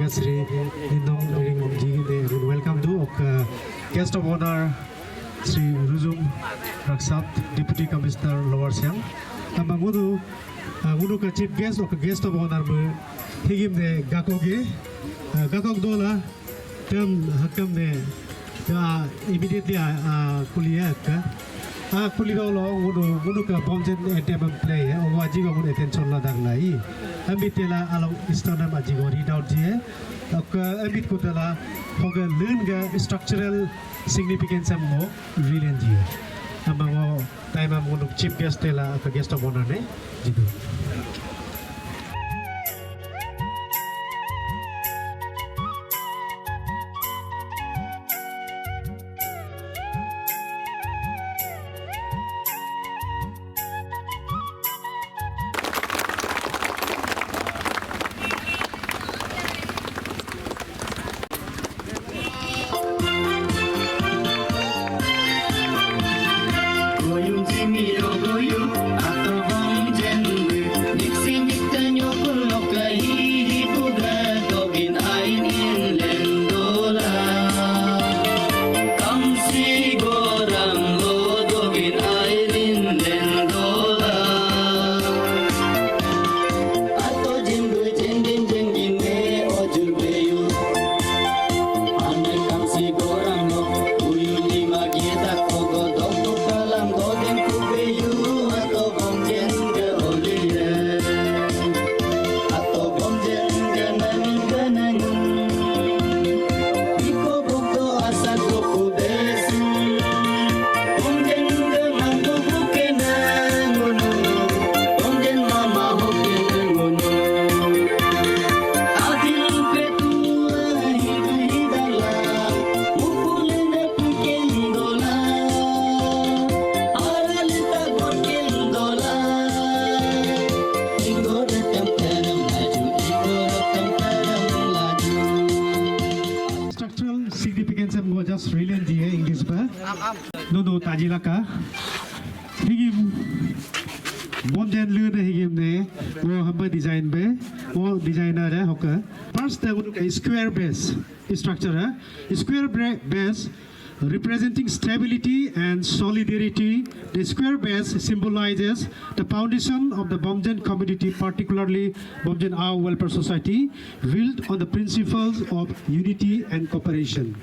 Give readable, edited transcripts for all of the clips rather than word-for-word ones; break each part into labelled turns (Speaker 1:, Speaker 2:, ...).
Speaker 1: Sri Indong Ji and welcome to guest of honor Sri Ruzum Raksat, Deputy Commissioner Lower Siang. Amangudu ka chief guest of honor higim de gakoge gakok dola tem hakam de immediately kuliya ka kuliro ngudu ka bomjen attempt play waji go mun attention la daglai ambitela alo istana maji go read out je ambit ko tala hoga learn ga structural significance mo religion je amango time am ngudu chief guest tela ka guest of honor ne jidu. Just religion dia English ba no tajilaka higim bomjen lu lư này hình này wo hamba design be wo designer है होकर first the square base structure square base representing stability and solidarity. The square base symbolizes the foundation of the Bomjen community, particularly Bomjen Ao Welfare Society, built on the principles of unity and cooperation.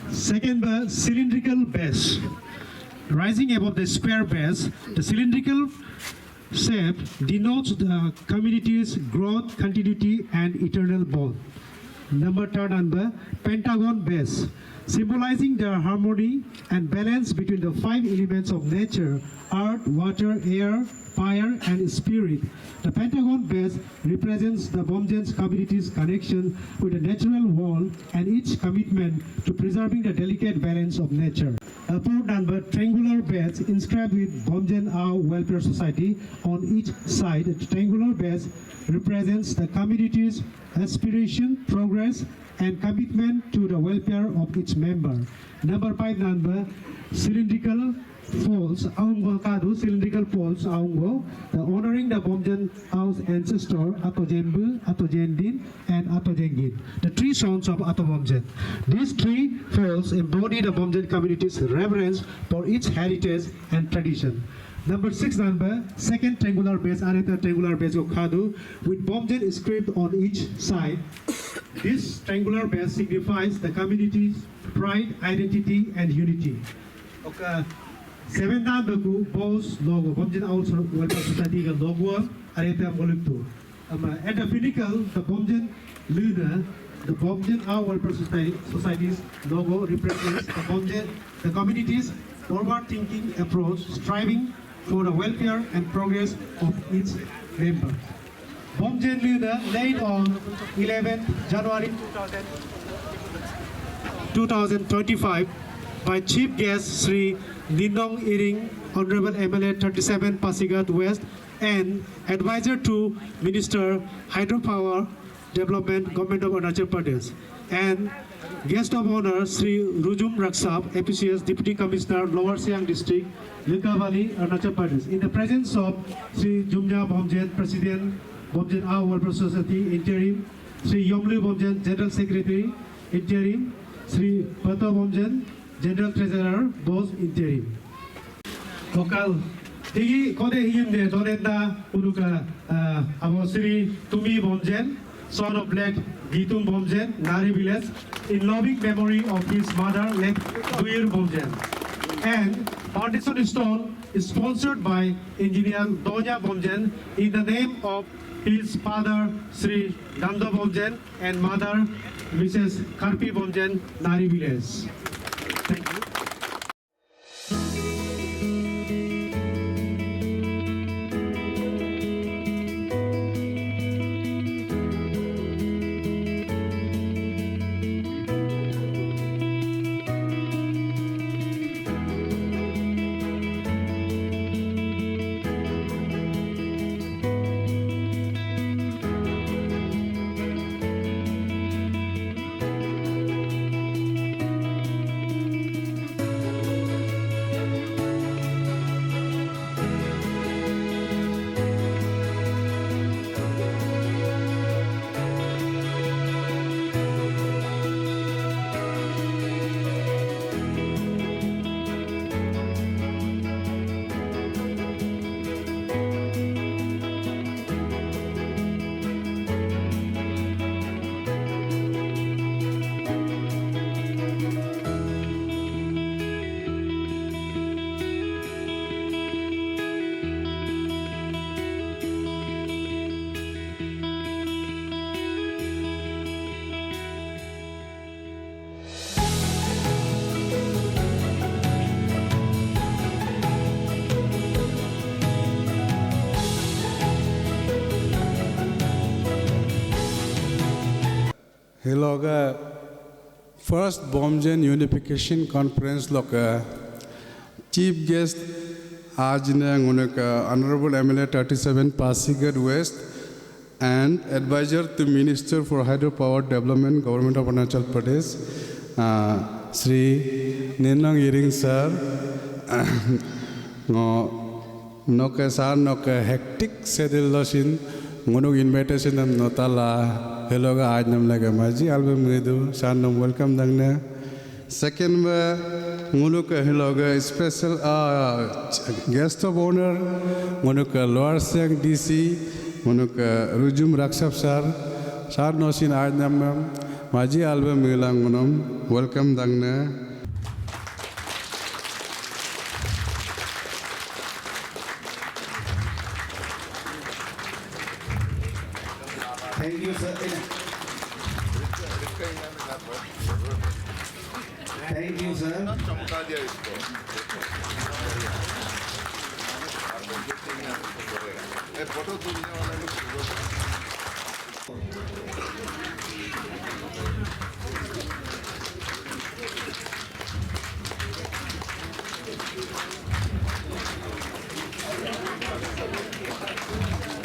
Speaker 1: Second, the cylindrical base. Rising above the square base, the cylindrical shape denotes the community's growth, continuity, and eternal bond. Third number, pentagon base, symbolizing the harmony and balance between the 5 elements of nature: earth, water, air, fire, and spirit. The pentagon base represents the Bomjen's community's connection with the natural world and its commitment to preserving the delicate balance of nature. A fourth number, triangular base inscribed with Bomjen Ao Welfare Society on each side. The triangular base represents the community's aspiration, progress, and commitment to the welfare of its member. Number 5 number, cylindrical poles, cylindrical poles, honoring the Bomjen Ao's ancestor Ato Jembu, Ato Jendin, and Ato Jengin, the 3 sons of Ato Bomjen. These 3 poles embody the Bomjen community's reverence for its heritage and tradition. Number 6 number, second triangular base, Areta triangular base of Khadu, with Bomjen script on each side. This triangular base signifies the community's pride, identity, and unity. Okay. 7 number ku boss logo, Bomjen Ao Welfare Society ka logo, Areta Moluktu. At the pinnacle, the Bomjen Luna, the Bomjen Ao Welfare Society's logo represents the community's forward-thinking approach, striving for the welfare and progress of its members. Bomjen Luna, laid on 11 January 2025 by Chief Guest Sri Ninong Iring, Honorable MLA 37 Pasigat West, and Advisor to Minister Hydropower Development, Government of Arunachal Pradesh, and Guest of Honor Sri Rujum Raksap, APCS Deputy Commissioner, Lower Siang District, Likavali, Arunachal Pradesh, in the presence of Sri Jumja Bomjen, President, Bomjen Ao Welfare Society, Interim, Sri Yomlu Bomjen, General Secretary, Interim, Sri Pato Bomjen, General Treasurer, both interim. Lokal, tigi kode him de donenda unuka abo Sri Tumi Bomjen, son of Black Gitung Bomjen, Nari village, in loving memory of his mother, late Duir Bomjen. And foundation stone is sponsored by Engineer Donya Bomjen in the name of his father Sri Dando Bomjen and mother Mrs. Karpi Bomjen, Nari village. Thank you.
Speaker 2: Hello, first Bomjen Unification Conference loka Chief Guest Ajna Honorable MLA 37 Pasigat West and Advisor to Minister for Hydropower Development, Government of Arunachal Pradesh, Sri Ninong Iring Sir, noke sar noke hectic schedule losin ngunuk invitation nam notala hello ga aaj nam laga maji album ngedu sar nam welcome dangne second ba ngunuk hello ga special guest of honor ngunuk Lower Siang DC ngunuk Rujum Raksap sar nosin aaj nam maji album ngelang ngunum welcome dangne.
Speaker 3: Thank you, sir. Thank you, sir.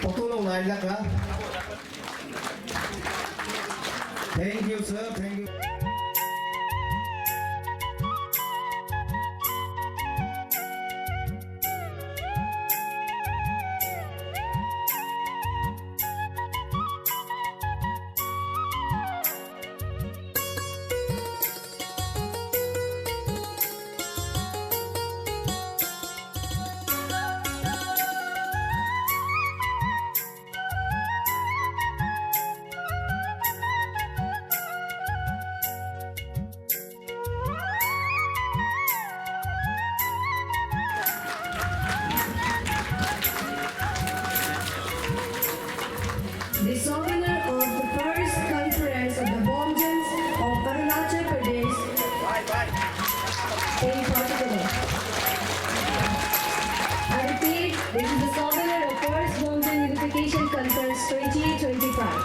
Speaker 3: Photo long line lắc hả? Thank you, sir. Thank you.
Speaker 4: The souvenir of the first conference of the Bomjans of Arunachal Pradesh in particular. I repeat, this is the souvenir of first Bomjan Unification Conference 2025.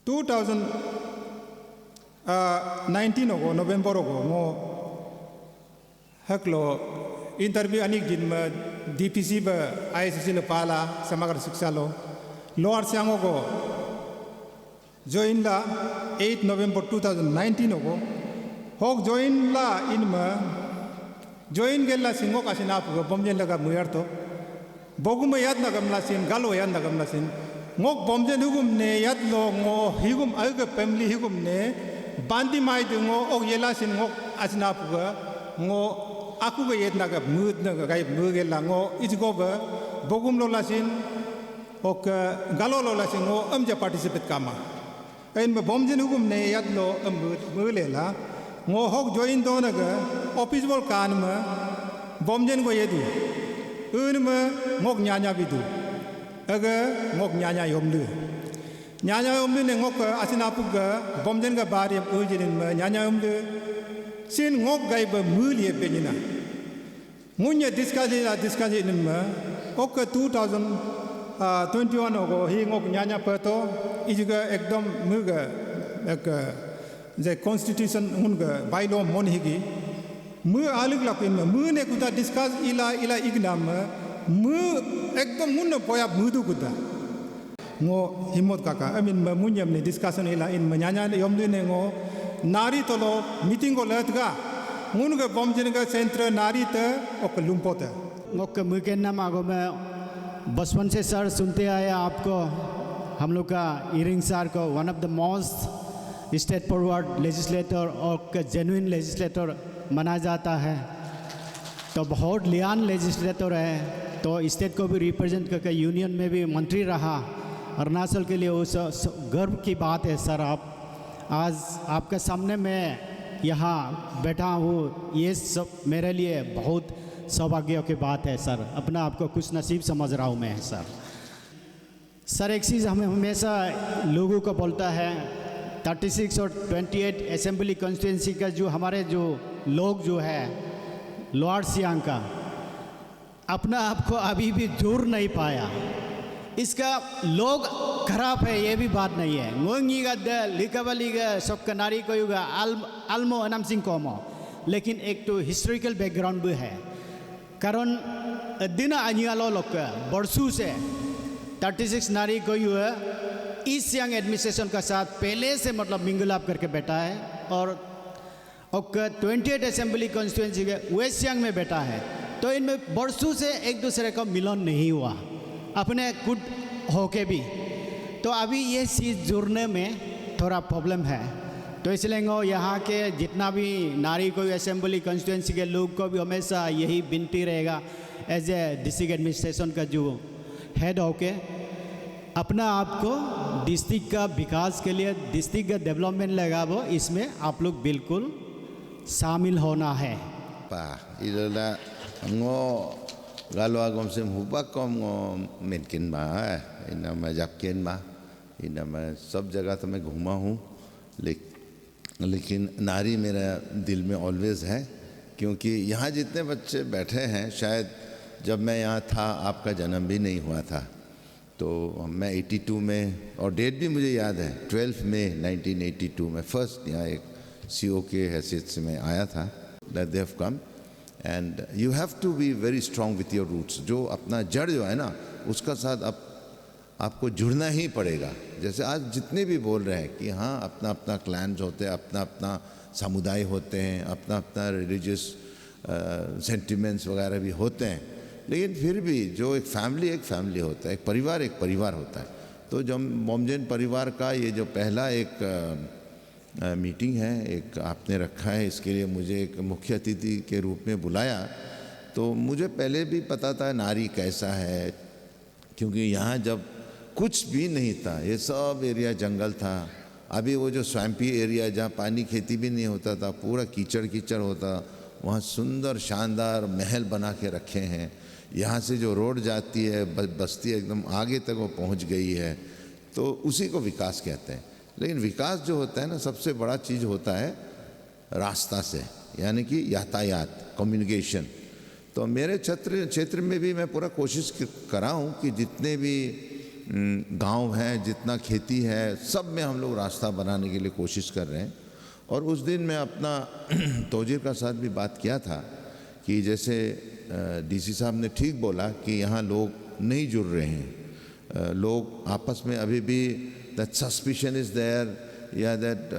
Speaker 5: 2019 ogo November ogo ngo haklo interview anik jin ma DPC ba ISC le pala samagar शिक्षा लो Lower Siang ogo join la 8 November 2019 ogo hok join la in ma join gella singo kasina pu bomjen laga muyarto boguma yad nagam la sin galo yad nagam la sin ngok bomjen hugum ne yat lo ngo higum alga family higum ne bandi mai de ngo ok yela sin ngok asna pu ngo aku ga yet naga mud naga gai mugel la ngo isgo ba bogum lo la sin ok galo lo la sin ngo amja participate kama kain ba bomjen hugum ne yat lo amud mugel la ngo hok join do naga office bol kan ma bomjen go yedu un ma ngok nyanya bidu aga ngok nyanya yomlu nyanya yomlu ne ngok asina puga bomjen ga bari ujin ma nyanya yomlu sin ngok gai ba mulie benina ngunya discuss in ma ओक 2021 को ही ngok nyanya peto ijuga ekdom muga ek je constitution hunga bylaw mon higi mu alik lakin mu ne kuda discuss ila ignam mu ekdom mun poya mudu kuda ngo himot kaka amin munyam ne discussion ila in nyanya yomdu ne ngo nari tolo meeting ko latga ngun ga bomjen ga center nari te ok lumpota
Speaker 6: ngok मुके नाम आगो में बचपन से sir सुनते आए आपको हम लोग का इरिंग सर को one of the most state forward legislator और जेन्युइन लेजिस्लेटर माना जाता है तो बहुत लियान लेजिस्लेटर है तो स्टेट को भी रिप्रेजेंट करके यूनियन में भी मंत्री रहा अरुणाचल के लिए उस गर्व की बात है सर आप आज आपके सामने मैं यहाँ बैठा हूँ ये सब मेरे लिए बहुत सौभाग्य की बात है सर अपना आपको खुश नसीब समझ रहा हूँ मैं सर एक चीज़ हमें हमेशा लोगों को बोलता है 36 और 28 असेंबली कॉन्स्टिट्यूंसी का जो हमारे जो लोग जो है लोअर सियांग का अपना आपको अभी भी जोड़ नहीं पाया इसका लोग खराब है ये भी बात नहीं है ngoंगीगा द लिकावलीगा सबका नारी को युगा आल्मो अनाम सिंह कोमो लेकिन एक तो हिस्टोरिकल बैकग्राउंड भी है कारण दिन अनियालो लोग बरसों से 36 नारी को युवा ईस्ट सियांग एडमिनिस्ट्रेशन का साथ पहले से मतलब मिंगलाप करके बैठा है और 28 असेंबली कॉन्स्टिट्यूंसी के वेस्ट सियांग में बैठा है तो इनमें बरसों से एक दूसरे का मिलन नहीं हुआ अपने खुद होके भी तो अभी ये चीज़ जुड़ने में थोड़ा प्रॉब्लम है तो इसलिए यहाँ के जितना भी नारी को असेंबली कॉन्स्टिट्यूंसी के लोग को भी हमेशा यही विनती रहेगा एज ए डिस्ट्रिक्ट एडमिनिस्ट्रेशन का जो हेड होके अपना आप को डिस्ट्रिक्ट का विकास के लिए डिस्ट्रिक्ट का डेवलपमेंट लगा वो इसमें आप लोग बिल्कुल शामिल होना है
Speaker 7: इधर ngो galwa gom sem hubak kom ngो मेनकिन मा इन मैं जापकिन मा इन मैं सब जगह तो मैं घूमा हूँ लेकिन नारी मेरा दिल में ऑलवेज है क्योंकि यहाँ जितने बच्चे बैठे हैं शायद जब मैं यहाँ था आपका जन्म भी नहीं हुआ था तो मैं 82 में और डेट भी मुझे याद है 12 मई 1982 में फर्स्ट यहाँ एक CO के हैसियत से मैं आया था that they have come and you have to be very strong with your roots जो अपना जड़ जो है ना उसका साथ आपको जुड़ना ही पड़ेगा जैसे आज जितने भी बोल रहे हैं कि हाँ अपना अपना क्लैन्स होते हैं अपना अपना समुदाय होते हैं अपना अपना रिलीजियस सेंटिमेंट्स वगैरह भी होते हैं लेकिन फिर भी जो एक फैमिली होता है एक परिवार होता है तो जब बॉम्बजेन परिवार का ये जो पहला एक मीटिंग है एक आपने रखा है इसके लिए मुझे एक मुख्य अतिथि के रूप में बुलाया तो मुझे पहले भी पता था नारी कैसा है क्योंकि यहाँ जब कुछ भी नहीं था ये सब एरिया जंगल था अभी वो जो स्वैम्पी एरिया जहाँ पानी खेती भी नहीं होता था पूरा कीचड़ होता वहाँ सुंदर शानदार महल बना के रखे हैं यहाँ से जो रोड जाती है बस्ती एकदम आगे तक वो पहुँच गई है तो उसी को विकास कहते हैं लेकिन विकास जो होता है ना सबसे बड़ा चीज़ होता है रास्ता से यानी कि यातायात कम्युनिकेशन तो मेरे क्षेत्र में भी मैं पूरा कोशिश कर रहा हूँ कि जितने भी गांव हैं जितना खेती है सब में हम लोग रास्ता बनाने के लिए कोशिश कर रहे हैं और उस दिन मैं अपना तोजीर का साथ भी बात किया था कि जैसे डीसी साहब ने ठीक बोला कि यहाँ लोग नहीं जुड़ रहे हैं लोग आपस में अभी भी दैट सस्पिशन इज़ देयर या दैट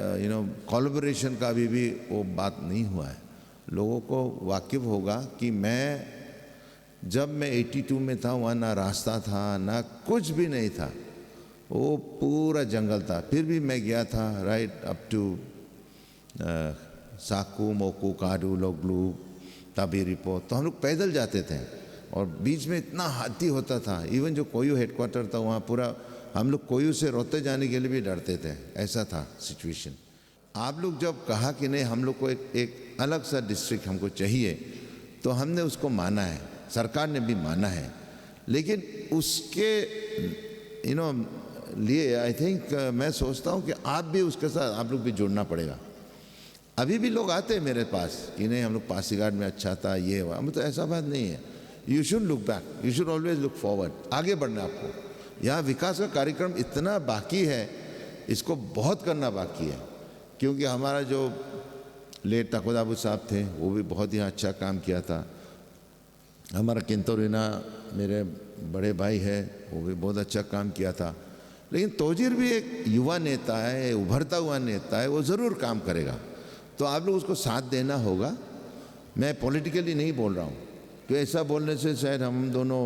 Speaker 7: कोलैबोरेशन का अभी भी वो बात नहीं हुआ है लोगों को वाकिफ होगा कि जब मैं 82 में था वहाँ ना रास्ता था ना कुछ भी नहीं था वो पूरा जंगल था फिर भी मैं गया था राइट अप टू साकू मोकू काडू लोगलू ताबीरिपो तो हम लोग पैदल जाते थे और बीच में इतना हाथी होता था इवन जो कोयू हेडक्वार्टर था वहाँ पूरा हम लोग कोयू से रोते जाने के लिए भी डरते थे ऐसा था सिचुएशन आप लोग जब कहा कि नहीं हम लोग को एक अलग सा डिस्ट्रिक्ट हमको चाहिए तो हमने उसको माना है सरकार ने भी माना है लेकिन उसके लिए आई थिंक मैं सोचता हूँ कि आप भी उसके साथ आप लोग भी जुड़ना पड़ेगा अभी भी लोग आते हैं मेरे पास कि नहीं हम लोग पासीघाट में अच्छा था ये हुआ तो ऐसा बात नहीं है you should look back, you should always look forward, आगे बढ़ना आपको। यहाँ विकास का कार्यक्रम इतना बाकी है, इसको बहुत करना बाकी है, क्योंकि हमारा जो लेट तकोदाबू साहब थे वो भी बहुत ही अच्छा काम किया था। हमारा किंतोरिना मेरे बड़े भाई है, वो भी बहुत अच्छा काम किया था। लेकिन तोजीर भी एक युवा नेता है, उभरता हुआ नेता है, वो ज़रूर काम करेगा। तो आप लोग उसको साथ देना होगा। मैं पॉलिटिकली नहीं बोल रहा हूँ, तो ऐसा बोलने से शायद हम दोनों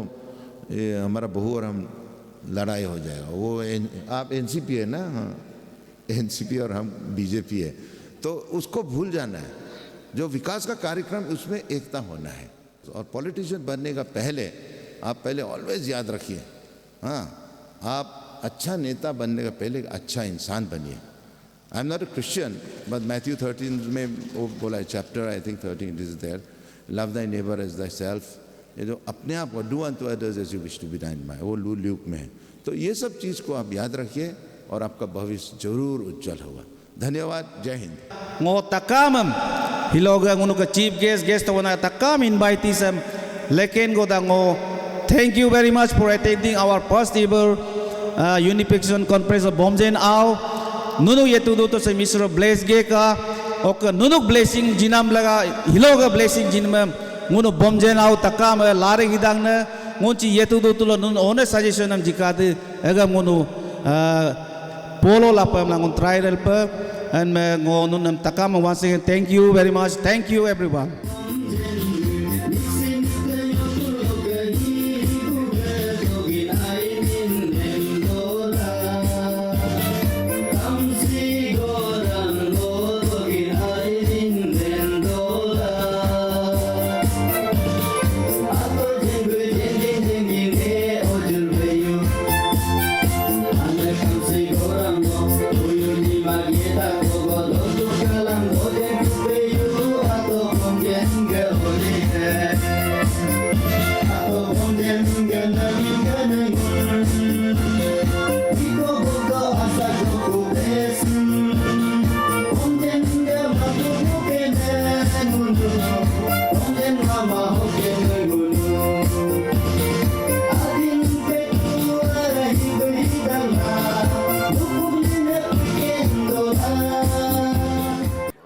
Speaker 7: हमारा बहू और हम लड़ाई हो जाएगा। वो आप एनसीपी है ना, हाँ एनसीपी और हम बीजेपी है, तो उसको भूल जाना है। जो विकास का कार्यक्रम उसमें एकता होना है। और पॉलिटिशियन बनने का पहले आप पहले ऑलवेज याद रखिए, हाँ आप अच्छा नेता बनने का पहले अच्छा इंसान बनिए। I am not a Christian, but Matthew 13 में वो बोला है, chapter I think 13 it is there, love thy neighbour as thyself. ये जो अपने आप को do unto others as you wish to be done by, वो ल्यूक में है। तो ये सब चीज़ को आप याद रखिए और आपका भविष्य जरूर उज्जवल होगा। धन्यवाद, जय Hind.
Speaker 8: Ngo takamam hiloga ngono ka chief guest wana takam invitation leken go da ngo. Thank you very much for attending our first ever unification conference of Bomjen Ao. Nunu yetu do to se Mr. Bless ge ka ok nunu blessing jinam laga hiloga blessing jinam ngono Bomjen Ao takam lare hidang na ngonchi yetu do to nunu one suggestion am jikade ega ngono polo la pa ngon trial pa. And ngunun takam once again, thank you very much. Thank you everyone.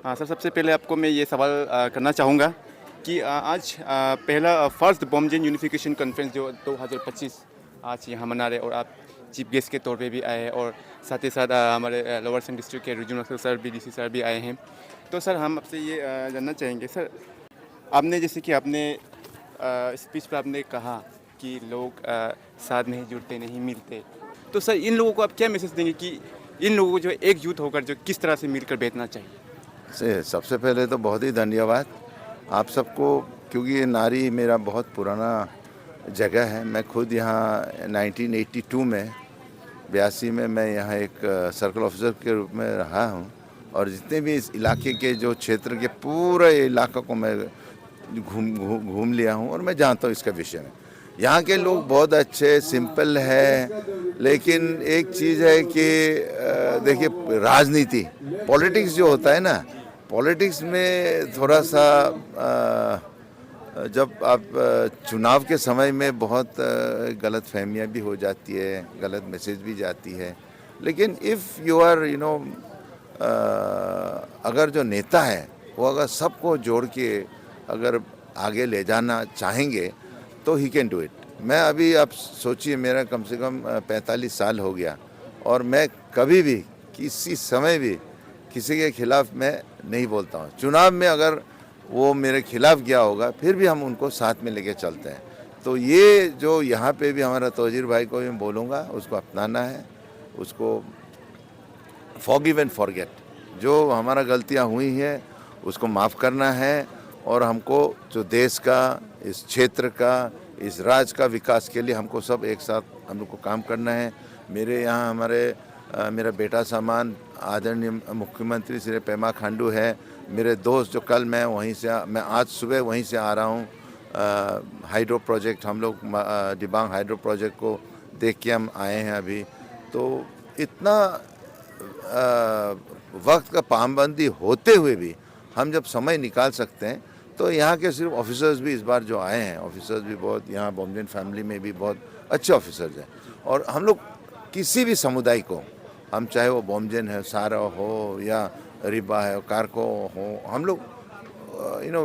Speaker 9: हाँ sir, सबसे पहले आपको मैं ये सवाल करना चाहूँगा कि आज पहला फर्स्ट बॉम्बजेन यूनिफिकेशन कॉन्फ्रेंस जो 2025 आज यहाँ मना रहे, और आप चीफ गेस्ट के तौर पे भी आए हैं, और साथ ही साथ हमारे लोअर सियांग डिस्ट्रिक्ट के रीजनल सर भी डीसी सर भी आए हैं। तो सर हम आपसे ये जानना चाहेंगे सर, आपने जैसे कि आपने स्पीच पर आपने कहा कि लोग साथ नहीं जुड़ते नहीं मिलते, तो सर इन लोगों को आप क्या मैसेज देंगे कि इन लोगों को जो एकजुट होकर जो किस तरह से मिलकर बैठना चाहिए?
Speaker 7: सबसे पहले तो बहुत ही धन्यवाद आप सबको, क्योंकि ये नारी मेरा बहुत पुराना जगह है। मैं खुद यहाँ 1982 में 82 में मैं यहाँ एक सर्कल ऑफिसर के रूप में रहा हूँ, और जितने भी इस इलाके के जो क्षेत्र के पूरे इलाका को मैं घूम लिया हूँ, और मैं जानता हूँ इसके विषय में। यहाँ के लोग बहुत अच्छे सिंपल है, लेकिन एक चीज़ है कि देखिए राजनीति पॉलिटिक्स जो होता है ना, पॉलिटिक्स में थोड़ा सा जब आप चुनाव के समय में बहुत गलत फहमियाँ भी हो जाती है, गलत मैसेज भी जाती है। लेकिन इफ़ यू आर अगर जो नेता है वो अगर सबको जोड़ के अगर आगे ले जाना चाहेंगे तो ही कैन डू इट। मैं अभी आप सोचिए, मेरा कम से कम 45 साल हो गया, और मैं कभी भी किसी समय भी किसी के खिलाफ मैं नहीं बोलता हूँ। चुनाव में अगर वो मेरे खिलाफ गया होगा फिर भी हम उनको साथ में लेके चलते हैं। तो ये जो यहाँ पे भी हमारा तोजीर भाई को भी मैं बोलूँगा, उसको अपनाना है, उसको फॉरगिव एंड फॉरगेट, जो हमारा गलतियाँ हुई हैं उसको माफ़ करना है, और हमको जो देश का, इस क्षेत्र का, इस राज्य का विकास के लिए हमको सब एक साथ हम लोग को काम करना है। मेरे यहाँ मेरा बेटा समान आदरणीय मुख्यमंत्री श्री पेमा खांडू है, मेरे दोस्त जो कल मैं आज सुबह वहीं से आ रहा हूँ। हाइड्रो प्रोजेक्ट हम लोग दिबांग हाइड्रो प्रोजेक्ट को देख के हम आए हैं अभी। तो इतना वक्त का पाबंदी होते हुए भी हम जब समय निकाल सकते हैं तो यहाँ के सिर्फ ऑफिसर्स भी इस बार जो आए हैं, ऑफिसर्स भी बहुत, यहाँ बॉम्बेन फैमिली में भी बहुत अच्छे ऑफिसर्स हैं। और हम लोग किसी भी समुदाय को, हम चाहे वो बॉम्बेन है, सारा हो या रिबा है, कारको हो, हम लोग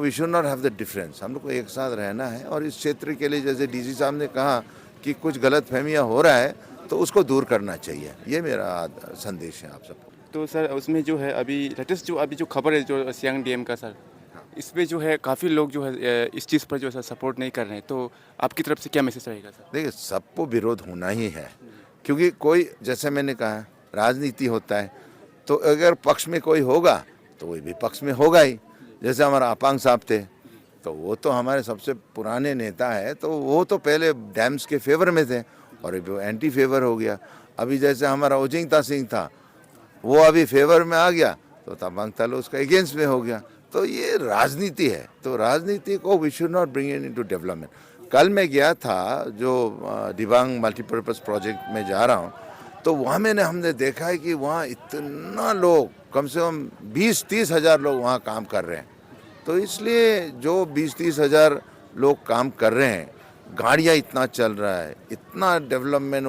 Speaker 7: we should not have the difference. हम लोग को एक साथ रहना है। और इस क्षेत्र के लिए जैसे डीसी साहब ने कहा कि कुछ गलत फहमियाँ हो रहा है तो उसको दूर करना चाहिए। ये मेरा संदेश है आप सबको।
Speaker 9: तो सर उसमें जो है अभी लेटेस्ट जो अभी जो खबर है जो सियांग डैम का सर, इसमें जो है काफ़ी लोग जो है इस चीज़ पर जो है सपोर्ट नहीं कर रहे हैं, तो आपकी तरफ से क्या मैसेज रहेगा सर?
Speaker 7: देखिए, सबको विरोध होना ही है, क्योंकि कोई, जैसे मैंने कहा, राजनीति होता है तो अगर पक्ष में कोई होगा तो वही विपक्ष में होगा ही। जैसे हमारा अपांग साहब थे, तो वो तो हमारे सबसे पुराने नेता है, तो वो तो पहले डैम्स के फेवर में थे और अभी वो एंटी फेवर हो गया। अभी जैसे हमारा ओजिंगता सिंह था, वो अभी फेवर में आ गया तो तबांग तालो उसका अगेंस्ट में हो गया। तो ये राजनीति है, तो राजनीति को we should not bring into development. कल मैं गया था जो दिबांग मल्टीपर्पज़ प्रोजेक्ट में जा रहा हूँ, तो वहाँ हमने देखा है कि वहाँ इतना लोग, कम से कम 20-30 हज़ार लोग वहाँ काम कर रहे हैं। तो इसलिए जो 20-30 हज़ार लोग काम कर रहे हैं, गाड़ियाँ इतना चल रहा है, इतना डेवलपमेंट,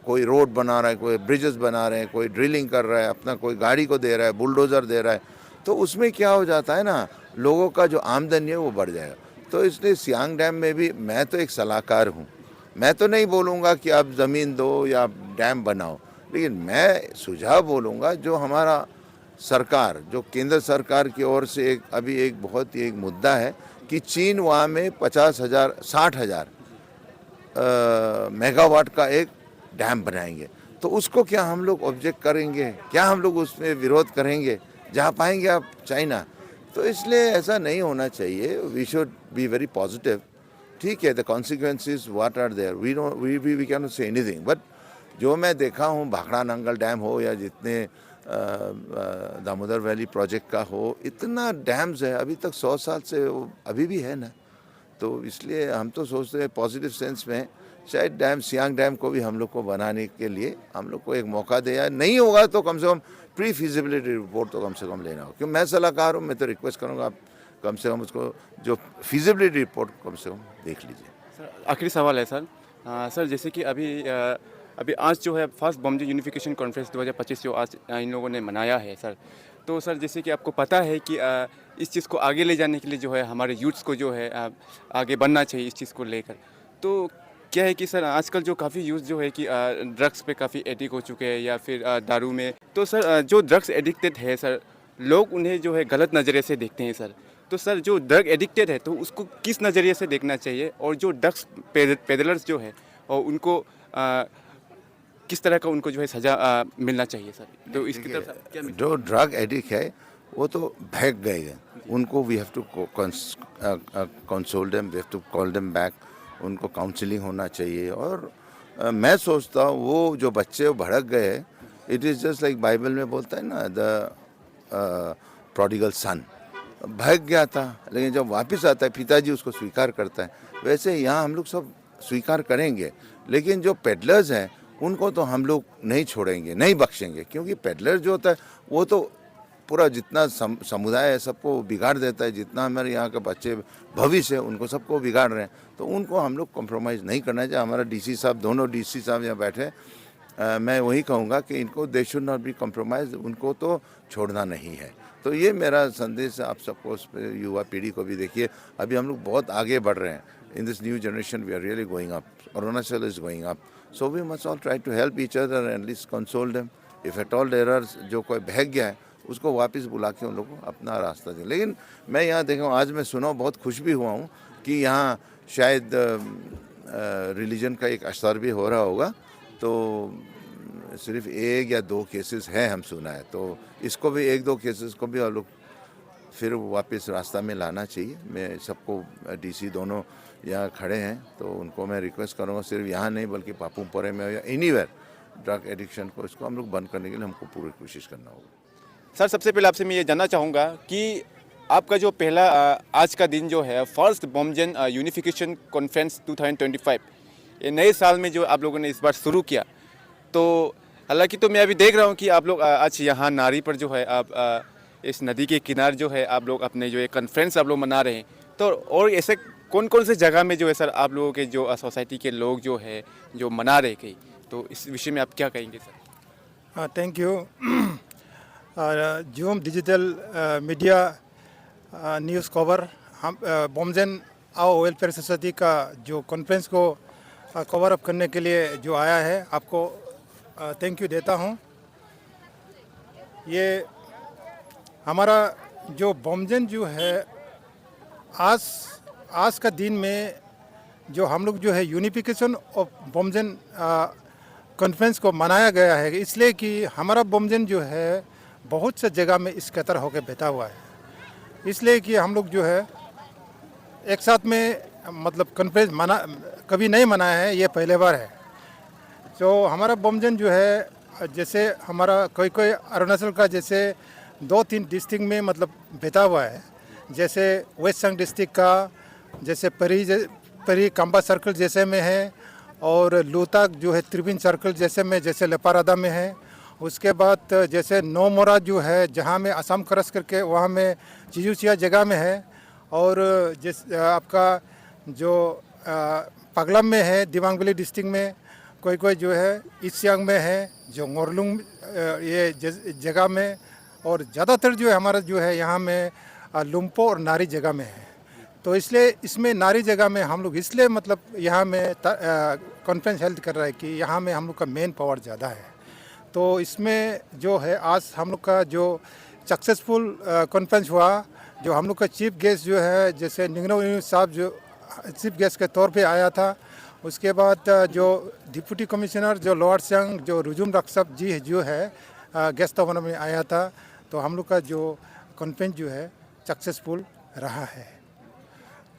Speaker 7: कोई रोड बना रहा है, कोई ब्रिजेस बना रहे हैं, कोई ड्रिलिंग कर रहा है, अपना कोई गाड़ी को दे रहा है, बुलडोज़र दे रहा है, तो उसमें क्या हो जाता है ना, लोगों का जो आमदनी है वो बढ़ जाएगा। तो इसलिए सियांग डैम में भी मैं तो एक सलाहकार हूँ। मैं तो नहीं बोलूँगा कि आप ज़मीन दो या डैम बनाओ, लेकिन मैं सुझाव बोलूँगा जो हमारा सरकार, जो केंद्र सरकार की ओर से अभी एक बहुत ही एक मुद्दा है कि चीन वहाँ में 60,000 मेगावाट का एक डैम बनाएंगे। तो उसको क्या हम लोग ऑब्जेक्ट करेंगे? क्या हम लोग उसमें विरोध करेंगे? जहाँ पाएंगे आप चाइना। तो इसलिए ऐसा नहीं होना चाहिए। We should be very positive. ठीक है, the consequences what are there, we can not say anything. But जो मैं देखा हूँ, भाखड़ा नंगल डैम हो या जितने दामोदर वैली प्रोजेक्ट का हो, इतना डैम्स है, अभी तक 100 साल से अभी भी है ना। तो इसलिए हम तो सोचते हैं पॉजिटिव सेंस में शायद डैम, सियांग डैम को भी हम लोग को बनाने के लिए हम लोग को एक मौका दे। नहीं होगा तो कम से कम प्री फिजिबिलिटी रिपोर्ट तो कम से कम लेना हो। क्योंकि मैं सलाहकार हूँ, मैं तो रिक्वेस्ट करूँगा आप कम से कम उसको जो फिजिबिलिटी रिपोर्ट कम से कम देख लीजिए।
Speaker 9: सर आखिरी सवाल है सर, सर जैसे कि अभी आज जो है फर्स्ट बॉम्बे यूनिफिकेशन कॉन्फ्रेंस 2025 जो आज इन लोगों ने मनाया है सर, तो सर जैसे कि आपको पता है कि इस चीज़ को आगे ले जाने के लिए जो है हमारे यूथ्स को जो है आगे बढ़ना चाहिए इस चीज़ को लेकर। तो क्या है कि सर आजकल जो काफ़ी यूथ जो है कि ड्रग्स पे काफ़ी एडिक्ट हो चुके हैं या फिर दारू में। तो सर जो ड्रग्स एडिक्टेड है सर, लोग उन्हें जो है गलत नज़रिए से देखते हैं सर। तो सर जो ड्रग एडिक्टेड है तो उसको किस नज़रिए से देखना चाहिए, और जो ड्रग्स पेडलर्स जो है और उनको किस तरह का उनको जो है सज़ा मिलना चाहिए सर? तो इसकी तरफ क्या
Speaker 7: जो ड्रग एडिक्ट है वो तो भाग गए हैं, उनको we have to console them, we have to call them back, उनको काउंसलिंग होना चाहिए। और मैं सोचता हूँ वो जो बच्चे वो भड़क गए, it is just like Bible में बोलता है ना, द प्रोडिगल सन भाग गया था, लेकिन जब वापस आता है पिताजी उसको स्वीकार करता है। वैसे यहाँ हम लोग सब स्वीकार करेंगे, लेकिन जो पेडलर्स हैं उनको तो हम लोग नहीं छोड़ेंगे, नहीं बख्शेंगे। क्योंकि पेडलर जो होता है वो तो पूरा जितना समुदाय है सबको बिगाड़ देता है। जितना हमारे यहाँ के बच्चे भविष्य है उनको सबको बिगाड़ रहे हैं, तो उनको हम लोग कॉम्प्रोमाइज़ नहीं करना चाहिए। हमारा डीसी साहब, दोनों डीसी साहब यहाँ बैठे, मैं वही कहूँगा कि इनको they should not be compromise, उनको तो छोड़ना नहीं है। तो ये मेरा संदेश है आप सबको, उस पर युवा पीढ़ी को भी। देखिए अभी हम लोग बहुत आगे बढ़ रहे हैं। In this new generation we are really going up, Arunachal is going up, so we must all try to help each other and at least console them. If at all errors जो कोई भाग गया है उसको वापस बुला के उन लोगों को अपना रास्ता दें। लेकिन मैं यहाँ देखा हूँ, आज मैं सुना, बहुत खुश भी हुआ हूँ कि यहाँ शायद रिलीजन का एक असर भी हो रहा होगा। तो सिर्फ 1 या 2 केसेस हैं हम सुना है, तो इसको भी 1-2 केसेस को भी हम लोग फिर वापस रास्ता में लाना चाहिए। मैं सबको, डीसी दोनों यहाँ खड़े हैं, तो उनको मैं रिक्वेस्ट करूँगा सिर्फ यहाँ नहीं बल्कि पापुमपुरे में या एनीवेयर ड्रग एडिक्शन को, इसको हम लोग बंद करने के लिए हमको पूरी कोशिश करना होगा।
Speaker 9: सर सबसे पहले आपसे मैं ये जानना चाहूँगा कि आपका जो पहला आज का दिन जो है फर्स्ट बॉम्बेन यूनिफिकेशन कॉन्फ्रेंस 2025, ये नए साल में जो आप लोगों ने इस बार शुरू किया, तो हालांकि तो मैं अभी देख रहा हूँ कि आप लोग आज यहाँ नारी पर जो है आप इस नदी के किनारे जो है आप लोग अपने जो ये कॉन्फ्रेंस आप लोग मना रहे हैं, तो और ऐसे कौन कौन से जगह में जो है सर आप लोगों के जो सोसाइटी के लोग जो है जो मना रहे कहीं, तो इस विषय में आप क्या कहेंगे sir?
Speaker 5: Thank you. Zoom digital media news cover हम बोमजेन आओ वेलफेयर सोसाइटी का जो कॉन्फ्रेंस को कवर अप करने के लिए जो आया है, आपको थैंक यू देता हूँ। ये हमारा जो बोमजेन जो है आज का दिन में जो हम लोग जो है यूनिफिकेशन ऑफ बोमजेन कॉन्फ्रेंस को मनाया गया है, इसलिए कि हमारा बोमजेन जो है बहुत से जगह में इस कतर होकर बैठा हुआ है, इसलिए कि हम लोग जो है एक साथ में मतलब कॉन्फ्रेंस कभी नहीं मनाया है, ये पहले बार है। तो हमारा बोमजेन जो है जैसे हमारा कोई अरुणाचल का जैसे 2-3 डिस्ट्रिक्ट में मतलब बैठा हुआ है, जैसे वेस्ट सियांग डिस्ट्रिक्ट का जैसे परी काम्बा सर्कल जैसे में है, और लूताक जो है त्रिबिन सर्कल जैसे में जैसे लेपारादा में है। उसके बाद जैसे नोमोरा जो है जहाँ में असम क्रॉस करके वहाँ में चिजुचिया जगह में है, और आपका जो पगलम में है दिबांग वैली डिस्ट्रिक्ट में, कोई जो है ईस्ट सियांग में है, जो मोरलुंग ये जगह में, और ज़्यादातर जो है हमारा जो है यहाँ में लुम्पो और नारी जगह में है। तो इसलिए इसमें नारी जगह में हम लोग इसलिए मतलब यहाँ में कॉन्फ्रेंस हेल्थ कर रहा है कि यहाँ में हम लोग का मेन पावर ज़्यादा है। तो इसमें जो है आज हम लोग का जो सक्सेसफुल कॉन्फ्रेंस हुआ, जो हम लोग का चीफ गेस्ट जो है जैसे निगनो साहब जो चीफ गेस्ट के तौर पे आया था, उसके बाद जो डिप्टी कमिश्नर जो लोअर सियांग जो रुजुम रक्षक जी जो है गेस्ट ऑफ ऑनर में आया था। तो हम लोग का जो कॉन्फ्रेंस जो है सक्सेसफुल रहा है।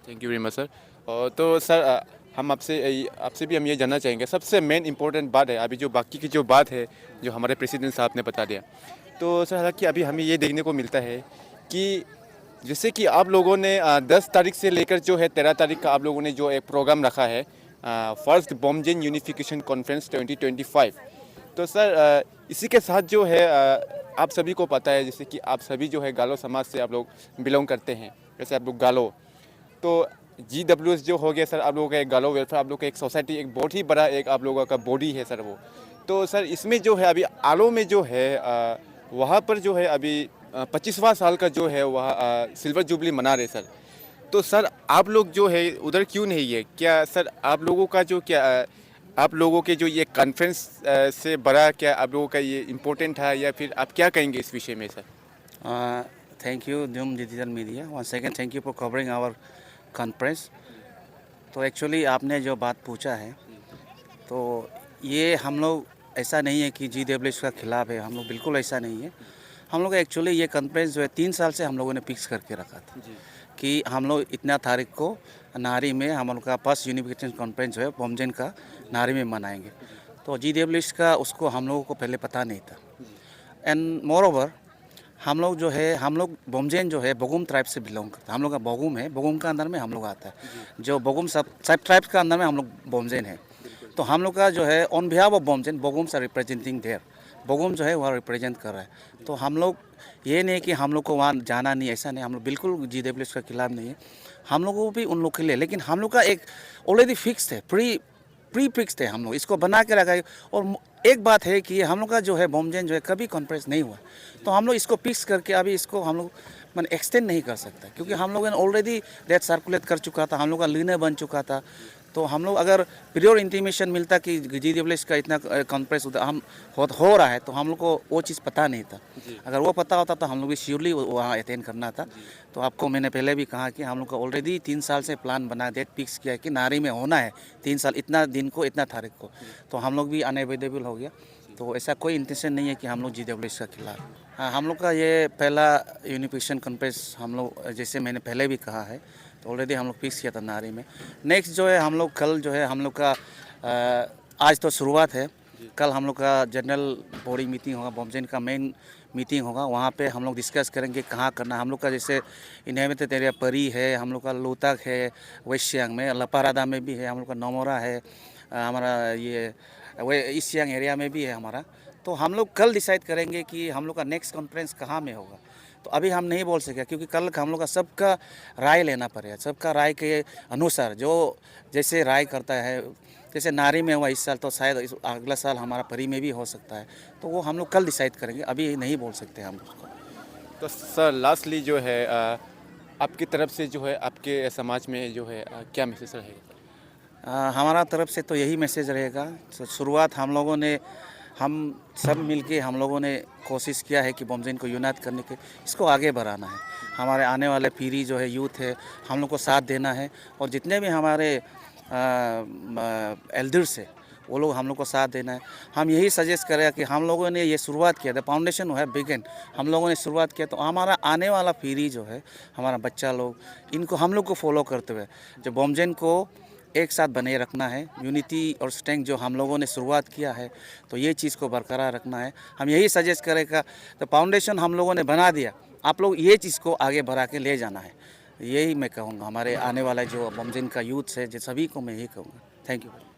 Speaker 9: Thank you very much sir. तो सर हम आपसे भी हम ये जानना चाहेंगे, सबसे मेन इम्पोर्टेंट बात है अभी जो बाकी की जो बात है जो हमारे प्रेसिडेंट साहब ने बता दिया। तो सर हालांकि अभी हमें ये देखने को मिलता है कि जैसे कि आप लोगों ने 10 तारीख से लेकर जो है 13 तारीख का आप लोगों ने जो एक प्रोग्राम रखा है फर्स्ट बोमजेन यूनिफिकेशन कॉन्फ्रेंस 2025। तो सर इसी के साथ जो है आप सभी को पता है जैसे कि आप सभी जो है गालो समाज से आप लोग बिलोंग करते हैं, जैसे आप लोग गालो, तो GWS जो हो गया सर आप लोगों का एक गालो वेलफेयर आप लोग का एक सोसाइटी एक बहुत ही बड़ा एक आप लोगों का बॉडी है सर वो। तो सर इसमें जो है अभी आलो में जो है वहाँ पर जो है अभी 25वां साल का जो है वह सिल्वर जुबली मना रहे सर। तो सर आप लोग जो है उधर क्यों नहीं है? क्या सर आप लोगों का जो क्या आप लोगों के जो ये कॉन्फ्रेंस से बड़ा क्या आप लोगों का ये इम्पोर्टेंट है, या फिर आप क्या कहेंगे इस विषय में sir?
Speaker 8: Thank you Zoom digital media, one second thank you for covering our conference. तो एक्चुअली आपने जो बात पूछा है, तो ये हम लोग ऐसा नहीं है कि GWS का खिलाफ है, हम लोग बिल्कुल ऐसा नहीं है। हम लोग एक्चुअली ये कॉन्फ्रेंस जो है 3 साल से हम लोगों ने फिक्स करके रखा था कि हम लोग इतना तारीख को नारी में हम लोग का फर्स्ट यूनिफिकेशन कॉन्फ्रेंस जो है बोमजेन का नारी में मनाएंगे। तो GWS का उसको हम लोगों को पहले पता नहीं था। एंड मोर ओवर हम लोग जो है हम लोग बोमजेन जो है बोगुम ट्राइब से बिलोंग करते हैं। हम लोग का बोगुम है, बोगुम का अंदर में हम लोग आता है, जो बोगुम सब ट्राइब्स का अंदर में हम लोग बोमजेन है। तो हम लोग का जो है ऑन बिहाफ ऑफ बोमजेन बोगुम से रिप्रेजेंटिंग देयर, बोगुम जो है वहाँ रिप्रेजेंट कर रहा है। तो हम लोग ये नहीं कि हम लोग को वहाँ जाना नहीं, ऐसा नहीं, हम लोग बिल्कुल GWS का खिलाफ नहीं है। हम लोगों को भी उन लोग के लिए, लेकिन हम लोग का एक ऑलरेडी फिक्स्ड है, प्री फिक्स्ड है, हम लोग इसको बना के रखा है। और एक बात है कि हम लोग का जो है बोमजेन जो है कभी कॉन्फ्रेंस नहीं हुआ, तो हम लोग इसको फिक्स करके अभी इसको हम लोग मैंने एक्सटेंड नहीं कर सकता, क्योंकि हम लोगों ने ऑलरेडी डेट सर्कुलेट कर चुका था, हम लोग का लीनर बन चुका था। तो हम लोग अगर प्रियोर इंटीमेशन मिलता कि GWS का इतना कॉन्फ्रेंस हम हो रहा है, तो हम लोग को वो चीज़ पता नहीं था। अगर वो पता होता तो हम लोग भी श्योरली वहाँ अटेंड करना था। तो आपको मैंने पहले भी कहा कि हम लोग का ऑलरेडी 3 साल से प्लान बना, डेट फिक्स किया कि नारी में होना है 3 साल, इतना दिन को इतना तारीख को। तो हम लोग भी अनअवेलेबल हो गया। तो ऐसा कोई इंटेंशन नहीं है कि हम लोग GWS का खिलाफ। हाँ, हम लोग का ये पहला यूनिफिकेशन कॉन्फ्रेंस हम लोग जैसे मैंने पहले भी कहा है, तो ऑलरेडी हम लोग फिक्स किया था नारी में। नेक्स्ट जो है हम लोग कल जो है हम लोग का आज तो शुरुआत है, कल हम लोग का जनरल बॉडी मीटिंग होगा, बोमजेन का मेन मीटिंग होगा। वहाँ पे हम लोग डिस्कस करेंगे कहाँ करना। हम लोग का जैसे इनहेबिटेड एरिया परी है, हम लोग का लोताक है, वेस्ट सियांग में लपारादा में भी है, हम लोग का नोमोरा है, हमारा ये ईस्ट सियांग एरिया में भी है हमारा। तो हम लोग कल डिसाइड करेंगे कि हम लोग का नेक्स्ट कॉन्फ्रेंस कहाँ में होगा। तो अभी हम नहीं बोल सके, क्योंकि कल हम लोग का सबका राय लेना पड़ेगा। सबका राय के अनुसार जो जैसे राय करता है, जैसे नारी में हुआ इस साल, तो शायद अगला साल हमारा परी में भी हो सकता है। तो वो हम लोग कल डिसाइड करेंगे, अभी नहीं बोल सकते हम उसको।
Speaker 9: तो सर लास्टली जो है आपकी तरफ से जो है आपके समाज में जो है क्या मैसेज रहेगा?
Speaker 8: हमारा तरफ से तो यही मैसेज रहेगा। तो शुरुआत हम सब मिलके हम लोगों ने कोशिश किया है कि बोमजेन को यूनाइट करने के, इसको आगे बढ़ाना है। हमारे आने वाले पीढ़ी जो है, यूथ है, हम लोग को साथ देना है। और जितने भी हमारे एल्डर्स है, वो लोग हम लोग को साथ देना है। हम यही सजेस्ट करें कि हम लोगों ने ये शुरुआत किया था, फाउंडेशन है बिगिन, हम लोगों ने शुरुआत किया, तो हमारा आने वाला पीढ़ी जो है, हमारा बच्चा लोग, इनको हम लोग को फॉलो करते हुए जो बोमजेन को एक साथ बने रखना है। यूनिटी और स्ट्रेंथ जो हम लोगों ने शुरुआत किया है, तो ये चीज़ को बरकरार रखना है। हम यही सजेस्ट करेगा, तो फाउंडेशन हम लोगों ने बना दिया, आप लोग ये चीज़ को आगे बढ़ा के ले जाना है। यही मैं कहूँगा, हमारे आने वाला जो बोमजेन का यूथ है, जो सभी को मैं यही कहूँगा। Thank you.